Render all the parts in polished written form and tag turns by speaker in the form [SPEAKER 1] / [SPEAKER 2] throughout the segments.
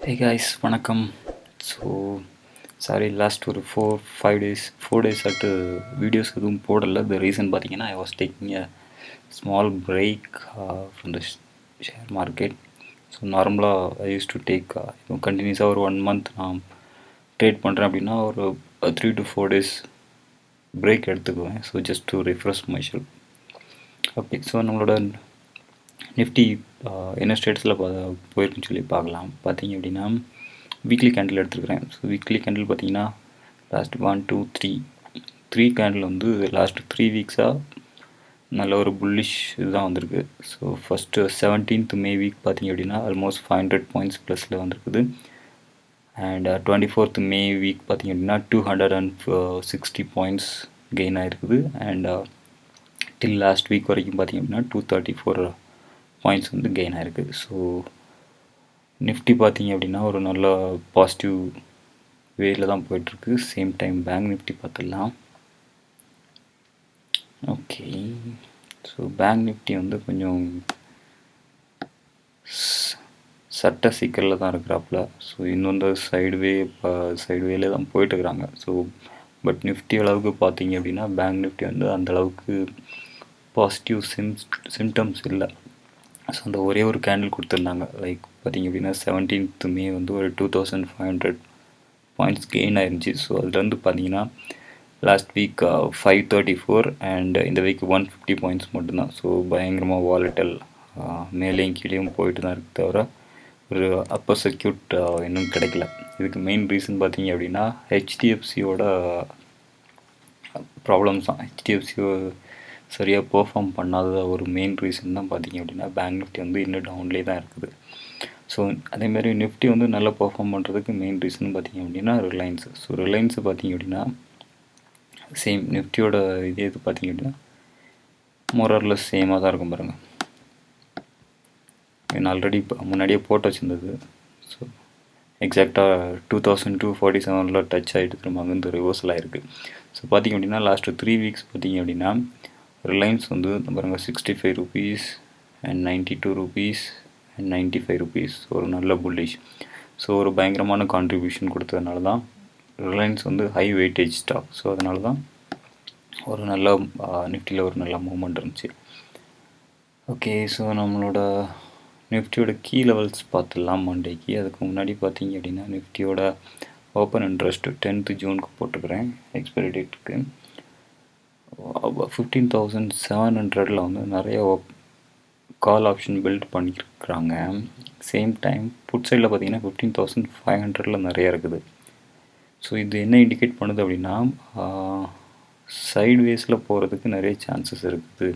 [SPEAKER 1] Hey guys, வணக்கம். So sorry last ஒரு 4 days ஆட்டு வீடியோஸ் எதுவும் போடலை. த ரீசன் பார்த்தீங்கன்னா I was taking a small break from the share market. So நார்மலாக ஐ யூஸ் டு டேக் இப்போ கண்டினியூஸாக ஒரு 1 month நான் ட்ரேட் பண்ணுறேன் அப்படின்னா ஒரு 3 to 4 days பிரேக் எடுத்துக்குவேன். So just to refresh my self. Okay, so நம்மளோட நிஃப்டி என்ன ஸ்டேட்டஸில் போயிருக்குன்னு சொல்லி பார்க்கலாம். பார்த்தீங்க அப்படின்னா வீக்லி கேண்டில் எடுத்துருக்கிறேன். ஸோ வீக்லி கேண்டில் பார்த்தீங்கன்னா லாஸ்ட் 1 2 3 கேண்டில் வந்து லாஸ்ட் 3 வீக்ஸாக நல்ல ஒரு புல்லிஷ் இதுதான் வந்திருக்கு. So first 17th May week பார்த்தீங்க அப்படின்னா ஆல்மோஸ்ட் 500 points ப்ளஸில் வந்திருக்குது. அண்ட் 24th May வீக் பார்த்தீங்க அப்படின்னா 260 points கெயின் ஆகிருக்குது. அண்ட் டில் லாஸ்ட் வீக் வரைக்கும் பார்த்தீங்க அப்படின்னா 234 points வந்து கெயின் ஆகிருக்கு. ஸோ நிஃப்டி பார்த்தீங்க அப்படின்னா ஒரு நல்ல பாசிட்டிவ் வேல தான் போயிட்டுருக்கு. சேம் டைம் பேங்க் நிஃப்டி பார்த்துடலாம். ஓகே, ஸோ பேங்க் நிஃப்டி வந்து கொஞ்சம் சட்ட சிக்கலில் தான் இருக்கிறாப்புல. ஸோ இன்னொன்று சைடுவேல தான் போயிட்டுருக்குறாங்க. ஸோ பட் நிஃப்டி அளவுக்கு பார்த்தீங்க அப்படின்னா பேங்க் நிஃப்டி வந்து அந்தளவுக்கு பாசிட்டிவ் சிம்டம்ஸ் இல்லை. ஸோ அந்த ஒரே ஒரு கேண்டில் கொடுத்துருந்தாங்க. லைக் பார்த்திங்க அப்படின்னா 17th May வந்து ஒரு 2500 points கெயின் ஆயிருந்துச்சு. ஸோ அதுலேருந்து பார்த்தீங்கன்னா லாஸ்ட் வீக் 534 அண்ட் இந்த வீக் 150 points மட்டும்தான். ஸோ பயங்கரமாக வாலட்டல் மேலேயும் கீழேயும் போயிட்டு தான் இருக்குது, தவிர ஒரு அப்பர் சர்க்யூட் இன்னும் கிடைக்கல. இதுக்கு மெயின் ரீசன் பார்த்தீங்க அப்படின்னா ஹெச்டிஎஃப்சியோட ப்ராப்ளம்ஸ் தான். ஹெச்டிஎஃப்சி சரியாக பெர்ஃபார்ம் பண்ணாத ஒரு மெயின் ரீசன் தான் பார்த்தீங்க அப்படின்னா பேங்க் நிஃப்டி வந்து இன்னும் டவுன்லேயே தான் இருக்குது. ஸோ அதேமாதிரி நிஃப்டி வந்து நல்லா பெர்ஃபார்ம் பண்ணுறதுக்கு மெயின் ரீசன் பார்த்தீங்க அப்படின்னா ரிலையன்ஸு. ஸோ ரிலையன்ஸு பார்த்தீங்க அப்படின்னா சேம் நிஃப்டியோட இது பார்த்தீங்க அப்படின்னா மோரர்லெஸ் சேமாக தான் இருக்கும் பாருங்கள். நான் ஆல்ரெடி முன்னாடியே போட்டு வச்சுருந்தது. ஸோ எக்ஸாக்டாக 2247 டச் ஆகிட்டு திரும்ப அங்கேருந்து ரிவர்சல் ஆகிருக்கு. ஸோ பார்த்திங்க அப்படின்னா லாஸ்ட்டு 3 வீக்ஸ் பார்த்திங்க அப்படின்னா ரிலையன்ஸ் வந்து பாருங்கள் 65 rupees and 92 rupees and 95 rupees ஒரு நல்ல புல்லிஷ். ஸோ ஒரு பயங்கரமான கான்ட்ரிபியூஷன் கொடுத்ததுனால தான் ரிலையன்ஸ் வந்து ஹை வெயிட்டேஜ் ஸ்டாக். ஸோ அதனால தான் ஒரு நல்ல நிஃப்டியில் ஒரு நல்ல மூவ்மெண்ட் இருந்துச்சு. ஓகே, ஸோ நம்மளோட நிஃப்டியோட கீ லெவல்ஸ் பார்த்துடலாம் மண்டேக்கு. அதுக்கு முன்னாடி பார்த்தீங்க அப்படின்னா நிஃப்டியோட ஓப்பன் இன்ட்ரெஸ்ட் 10th June போட்டுக்கிறேன். எக்ஸ்பைரி டேட்டுக்கு 15,700 வந்து நிறைய கால் ஆப்ஷன் பில்ட் பண்ணியிருக்கிறாங்க. சேம் டைம் புட் சைடில் பார்த்தீங்கன்னா 15,500 நிறைய இருக்குது. ஸோ இது என்ன இண்டிகேட் பண்ணுது அப்படின்னா சைட்வேஸில் போகிறதுக்கு நிறைய சான்சஸ் இருக்குது.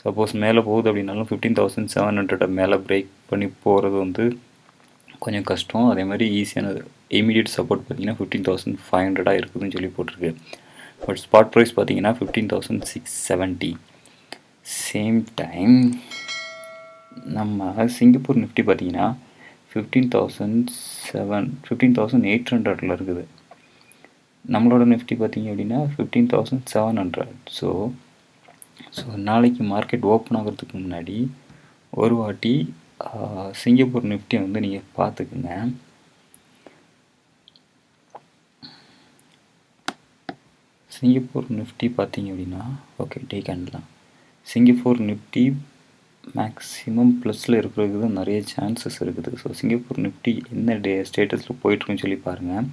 [SPEAKER 1] சப்போஸ் மேலே போகுது அப்படின்னாலும் 15,700 மேலே பிரேக் பண்ணி போகிறது வந்து கொஞ்சம் கஷ்டம். அதே மாதிரி ஈஸியானது இமீடியட் சப்போர்ட் பார்த்திங்கன்னா 15,500 இருக்குதுன்னு சொல்லி போட்டிருக்கு. பட் ஸ்பாட் ப்ரைஸ் பார்த்திங்கன்னா 15,670. சேம் டைம் நம்ம சிங்கப்பூர் நிஃப்டி பார்த்திங்கன்னா 15,800 இருக்குது. நம்மளோட நிஃப்டி பார்த்திங்க அப்படின்னா 15,700. ஸோ நாளைக்கு மார்க்கெட் ஓப்பன் ஆகிறதுக்கு முன்னாடி ஒரு வாட்டி சிங்கப்பூர் நிஃப்டி வந்து நீங்கள் பார்த்துக்குங்க. சிங்கப்பூர் நிஃப்டி பார்த்தீங்க அப்படின்னா ஓகே டே கேண்டில் சிங்கப்பூர் நிஃப்டி மேக்ஸிமம் ப்ளஸில் இருக்கிறதுக்கு தான் நிறைய சான்சஸ் இருக்குது. ஸோ சிங்கப்பூர் நிஃப்டி என்ன ஸ்டேட்டஸில் போயிட்டுருக்குன்னு சொல்லி பாருங்கள்.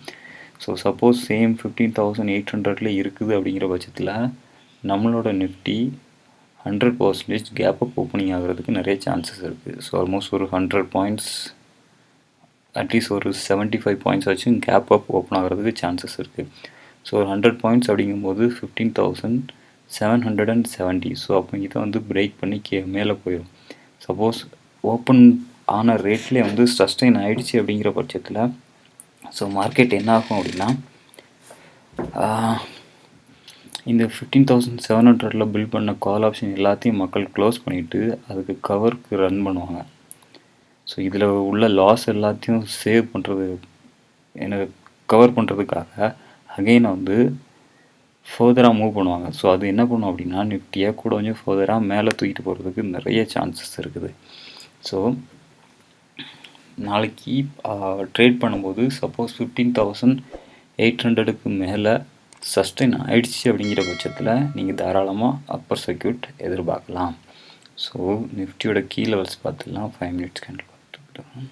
[SPEAKER 1] ஸோ சப்போஸ் சேம் 15,800 இருக்குது அப்படிங்கிற பட்சத்தில் நம்மளோட நிஃப்டி 100% கேப் அப் ஓப்பனிங் ஆகிறதுக்கு நிறைய சான்சஸ் இருக்குது. ஸோ ஆல்மோஸ்ட் ஒரு 100 points அட்லீஸ்ட் ஒரு 75 points வச்சும் கேப் அப் ஓப்பன் ஆகிறதுக்கு சான்சஸ் இருக்குது. ஸோ ஒரு 100 points அப்படிங்கும்போது 15,770. ஸோ அப்போ இதை வந்து பிரேக் பண்ணி மேலே போயிடும். சப்போஸ் ஓப்பன் ஆன ரேட்லேயே வந்து சஸ்டெயின் ஆகிடுச்சு அப்படிங்கிற பட்சத்தில் ஸோ மார்க்கெட் என்ன ஆகும் அப்படின்னா இந்த 15,700 பில்ட் பண்ண கால் ஆப்ஷன் எல்லாத்தையும் மக்கள் க்ளோஸ் பண்ணிவிட்டு அதுக்கு கவருக்கு ரன் பண்ணுவாங்க. ஸோ இதில் உள்ள லாஸ் எல்லாத்தையும் சேவ் பண்ணுறது எனக்கு கவர் பண்ணுறதுக்காக அகெயின் வந்து ஃபர்தராக மூவ் பண்ணுவாங்க. ஸோ அது என்ன பண்ணும் அப்படின்னா நிஃப்டியை கூட கொஞ்சம் ஃபர்தராக மேலே தூக்கிட்டு போகிறதுக்கு நிறைய சான்சஸ் இருக்குது. ஸோ நாளைக்கு ட்ரேட் பண்ணும்போது சப்போஸ் 15,800க்கு மேலே சஸ்டெயின் ஆயிடுச்சு அப்படிங்கிற பட்சத்தில் நீங்கள் தாராளமாக அப்பர் சர்க்யூட் எதிர்பார்க்கலாம். ஸோ நிஃப்டியோட கீ லெவல்ஸ் பார்த்துக்கலாம். 5 மினிட்ஸ் கேண்டில் பார்த்துக்கிட்டோம்.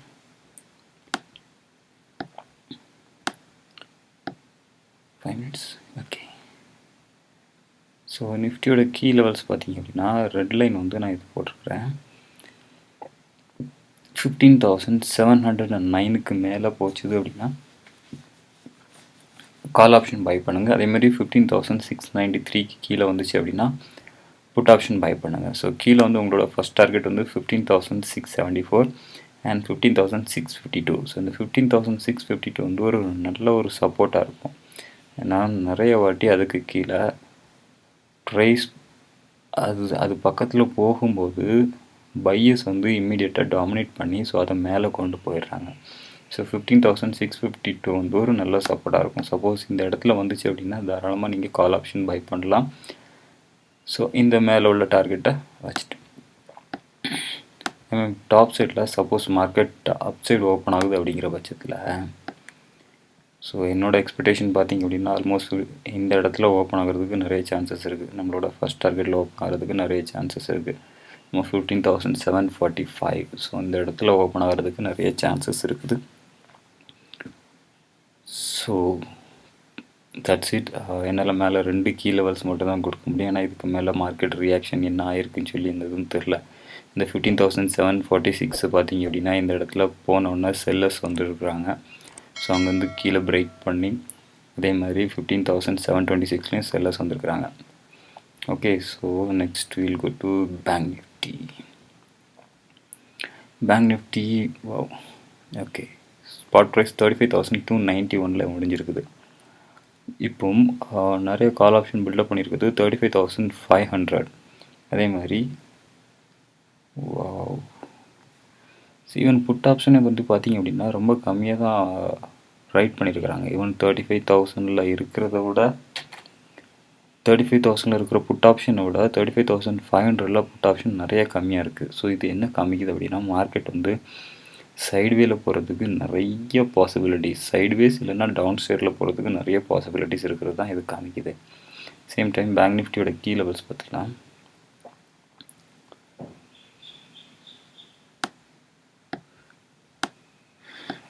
[SPEAKER 1] ஓகே. ஸோ நிஃப்டியோட கீ லெவல்ஸ் பார்த்தீங்க அப்படின்னா ரெட் லைன் வந்து நான் இது போட்டிருக்கிறேன். 15,709க்கு மேலே போச்சுது அப்படின்னா கால் ஆப்ஷன் பை பண்ணுங்கள். அதேமாதிரி 15,693க்கு கீழே வந்துச்சு அப்படின்னா புட் ஆப்ஷன் பை பண்ணுங்கள். ஸோ கீழே வந்து உங்களோட ஃபஸ்ட் டார்கெட் வந்து 15,674 அண்ட் 15,652. ஸோ இந்த 15,652 வந்து ஒரு நல்ல ஒரு சப்போர்ட்டாக இருக்கும். ஏன்னா நிறைய வாட்டி அதுக்கு கீழே ப்ரைஸ் அது பக்கத்தில் போகும்போது பையர்ஸ் வந்து இம்மிடியேட்டாக டாமினேட் பண்ணி ஸோ அதை மேலே கொண்டு போயிடுறாங்க. ஸோ 15,652 வந்து ஒரு நல்ல சப்போர்ட்டாக இருக்கும். சப்போஸ் இந்த இடத்துல வந்துச்சு அப்படின்னா தாராளமாக நீங்கள் கால் ஆப்ஷன் பை பண்ணலாம். ஸோ இந்த மேலே உள்ள டார்கெட்டை வச்சுட்டு டாப் சைடில் சப்போஸ் மார்க்கெட் அப் சைடு ஓப்பன் ஆகுது அப்படிங்கிற பட்சத்தில் ஸோ என்னோடய எக்ஸ்பெக்டேஷன் பார்த்திங்க அப்படின்னா ஆல்மோஸ்ட் இந்த இடத்துல ஓப்பன் ஆகிறதுக்கு நிறைய சான்சஸ் இருக்குது. நம்மளோட ஃபஸ்ட் டார்கெட்டில் ஓப்பன் ஆகிறதுக்கு நிறைய சான்சஸ் இருக்குது. 15,745. ஸோ இந்த இடத்துல ஓப்பன் ஆகிறதுக்கு நிறைய சான்சஸ் இருக்குது. So that's it. என்னால் மேலே 2 கீ லெவல்ஸ் மட்டும் தான் கொடுக்க முடியும். ஏன்னா இதுக்கு மேலே மார்க்கெட் ரியாக்ஷன் என்ன ஆயிருக்குன்னு சொல்லி இருந்ததுன்னு தெரில. இந்த 15,746 பார்த்தீங்க அப்படின்னா இந்த இடத்துல போனோன்னா செல்லர்ஸ் வந்துருக்குறாங்க. ஸோ அங்கேருந்து கீழே பிரேக் பண்ணி அதே மாதிரி 15,726லேயும் செல்லர்ஸ் வந்துருக்குறாங்க. Okay. So next will go to Banknifty. Banknifty, wow. Okay. Spot price 35,291 முடிஞ்சிருக்குது. இப்போ நிறைய கால் ஆப்ஷன் பில்டப் பண்ணியிருக்குது 35,500. அதே மாதிரி ஈவன் புட் ஆப்ஷனை வந்து பார்த்திங்க அப்படின்னா ரொம்ப கம்மியாக தான் ரைட் பண்ணியிருக்கிறாங்க. ஈவன் 35,000 இருக்கிறத விட 35,000 இருக்கிற புட் ஆப்ஷனை விட 35,500 புட் ஆப்ஷன் நிறைய கம்மியாக இருக்குது. ஸோ இது என்ன காமிக்குது அப்படின்னா மார்க்கெட் வந்து சைட்வேல போகிறதுக்கு நிறைய பாசிபிலிட்டிஸ், சைட்வேஸ் இல்லைன்னா டவுன் சைடில் போகிறதுக்கு நிறைய பாசிபிலிட்டிஸ் இருக்கிறது தான் இது காமிக்குது. சேம் டைம் பேங்க் நிஃப்டியோட கீ லெவல்ஸ் பார்த்துக்கலாம்.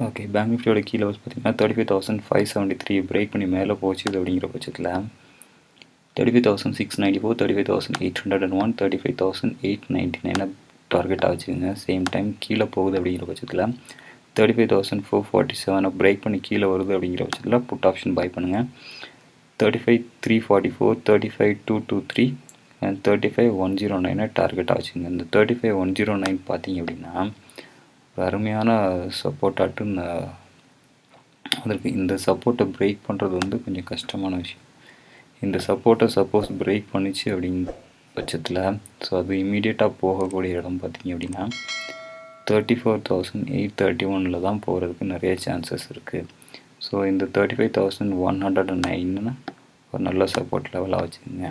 [SPEAKER 1] ஓகே. பேங்க் நிஃப்டியோட கீ லெவல்ஸ் பார்த்திங்கன்னா 35,573 பிரேக் பண்ணி மேலே போச்சுது அப்படிங்கிற பட்சத்தில் 35,694, 35,801, 35,899 டார்கெட்டாக வச்சுக்கோங்க. சேம் டைம் கீழே போகுது அப்படிங்கிற பட்சத்தில் 35,447 பிரேக் பண்ணி கீழே வருது அப்படிங்கிற பட்சத்தில் புட் ஆப்ஷன் பை பண்ணுங்கள். 35,344, 35,223 அண்ட் 35,109 டார்கெட்டாக வச்சுக்கோங்க. இந்த 35,109 பார்த்தீங்க அப்படின்னா அருமையான சப்போர்ட்டாட்டு அதற்கு இந்த சப்போர்ட்டை பிரேக் பண்ணுறது வந்து கொஞ்சம் கஷ்டமான விஷயம். இந்த சப்போர்ட்டை சப்போஸ் பிரேக் பண்ணிச்சு அப்படிங்கிற பட்சத்தில் ஸோ அது இம்மீடியட்டாக போகக்கூடிய இடம் பார்த்திங்க அப்படின்னா 34,831 தான் போகிறதுக்கு நிறைய சான்சஸ் இருக்குது. ஸோ இந்த 35,109 ஒரு நல்ல சப்போர்ட் லெவலாக வச்சுக்கோங்க.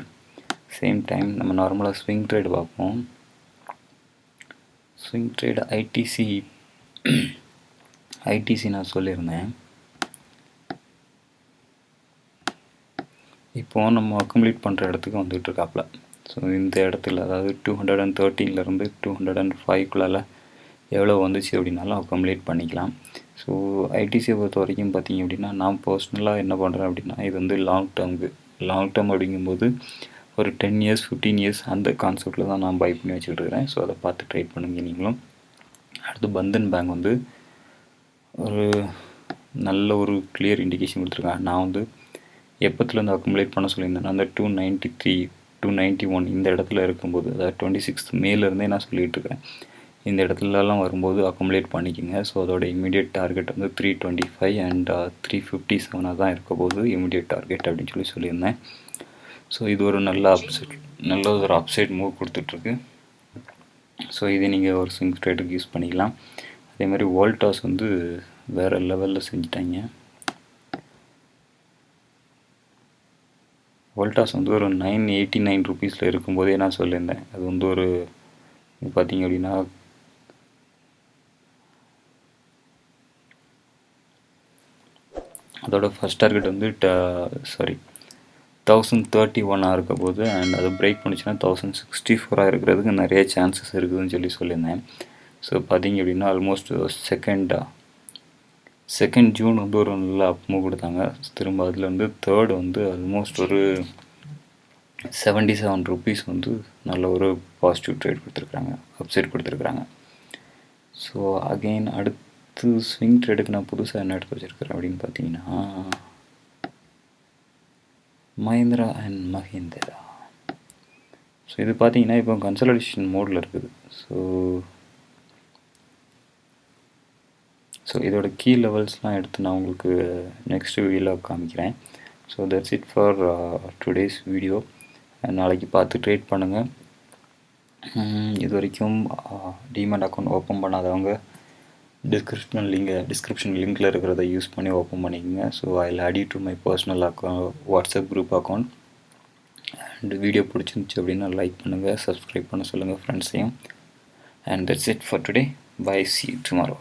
[SPEAKER 1] சேம் டைம் நம்ம நார்மலாக ஸ்விங் ட்ரேட் பார்ப்போம். ஸ்விங் ட்ரேட் ஐடிசி நான் சொல்லியிருந்தேன். இப்போது நம்ம அக்குமுலேட் பண்ணுற இடத்துக்கு வந்துட்டு இருக்காப்புல. ஸோ இந்த இடத்துல அதாவது 213லேருந்து 205க்குள்ளால் எவ்வளோ வந்துச்சு அப்படின்னாலும் அக்குமுலேட் பண்ணிக்கலாம். ஸோ ஐடிசியை பொறுத்த வரைக்கும் பார்த்திங்க அப்படின்னா நான் பர்சனலாக என்ன பண்ணுறேன் அப்படின்னா இது வந்து லாங் டேர்ம் அப்படிங்கும்போது ஒரு 10 இயர்ஸ் 15 இயர்ஸ் அந்த கான்செப்டில் தான் நான் பை பண்ணி வச்சுக்கிட்டு இருக்கிறேன். ஸோ அதை பார்த்து ட்ரை பண்ணுங்க நீங்களும். அடுத்து பந்தன் பேங்க் வந்து ஒரு நல்ல ஒரு கிளியர் இண்டிகேஷன் கொடுத்துருக்காங்க. நான் வந்து எப்போத்துலேருந்து அக்குமுலேட் பண்ண சொல்லியிருந்தேன்னா அந்த 293 291 இந்த இடத்துல இருக்கும்போது அதாவது 26 மேலேருந்தே நான் சொல்லிகிட்டு இருக்கிறேன். இந்த இடத்துலலாம் வரும்போது அக்குமுலேட் பண்ணிக்கோங்க. ஸோ அதோட இமீடியட் டார்கெட் வந்து 325 அண்ட் 357 தான் இருக்க போது இமீடியட் டார்கெட் அப்படின்னு சொல்லியிருந்தேன். ஸோ இது ஒரு நல்ல ஒரு அப்சைட் மூவ் கொடுத்துட்ருக்கு. ஸோ இதை நீங்கள் ஒரு ஸ்விங் ட்ரேடுக்கு யூஸ் பண்ணிக்கலாம். அதே மாதிரி வோல்டாஸ் வந்து வேறு லெவலில் செஞ்சுட்டாங்க. வோல்டாஸ் வந்து ஒரு 989 ருபீஸில் இருக்கும்போதே நான் சொல்லியிருந்தேன். அது வந்து ஒரு பார்த்திங்க அப்படின்னா அதோட ஃபஸ்ட் டார்கெட் வந்து 1031 இருக்க போகுது. அண்ட் அது பிரேக் பண்ணிச்சுன்னா 1064 இருக்கிறதுக்கு நிறைய சான்சஸ் இருக்குதுன்னு சொல்லியிருந்தேன். ஸோ பார்த்தீங்க அப்படின்னா ஆல்மோஸ்ட் செகண்ட் ஜூன் வந்து ஒரு நல்ல அப்மூவ் கொடுத்தாங்க. திரும்ப அதில் வந்து தேர்ட் வந்து ஆல்மோஸ்ட் ஒரு 77 ருபீஸ் வந்து நல்ல ஒரு பாசிட்டிவ் ட்ரேட் கொடுத்துருக்குறாங்க, அப்சைட் கொடுத்துருக்குறாங்க. ஸோ அகெயின் அடுத்து ஸ்விங் ட்ரேடுக்கு நான் புதுசாக என்ன எடுத்து வச்சுருக்கிறேன் அப்படின்னு பார்த்தீங்கன்னா மஹிந்திரா அண்ட் மஹிந்திரா. ஸோ இது பார்த்தீங்கன்னா இப்போ கன்சல்டேஷன் மோடில் இருக்குது. ஸோ இதோட கீ லெவல்ஸ்லாம் எடுத்து நான் உங்களுக்கு நெக்ஸ்ட் வீடியோவில் காமிக்கிறேன். So that's it for today's video. நாளைக்கு பார்த்து ட்ரேட் பண்ணுங்கள். இது வரைக்கும் டிமேட் அக்கௌண்ட் ஓப்பன் பண்ணாதவங்க டிஸ்கிரிப்ஷன் லிங்கில் இருக்கிறத யூஸ் பண்ணி ஓப்பன் பண்ணிக்கோங்க. So I will add you to my personal account, WhatsApp group account. And video பிடிச்சிருந்துச்சி அப்படின்னா லைக் பண்ணுங்கள், சப்ஸ்கிரைப் பண்ண சொல்லுங்கள் ஃப்ரெண்ட்ஸையும். And that's it for today. Bye, see you tomorrow.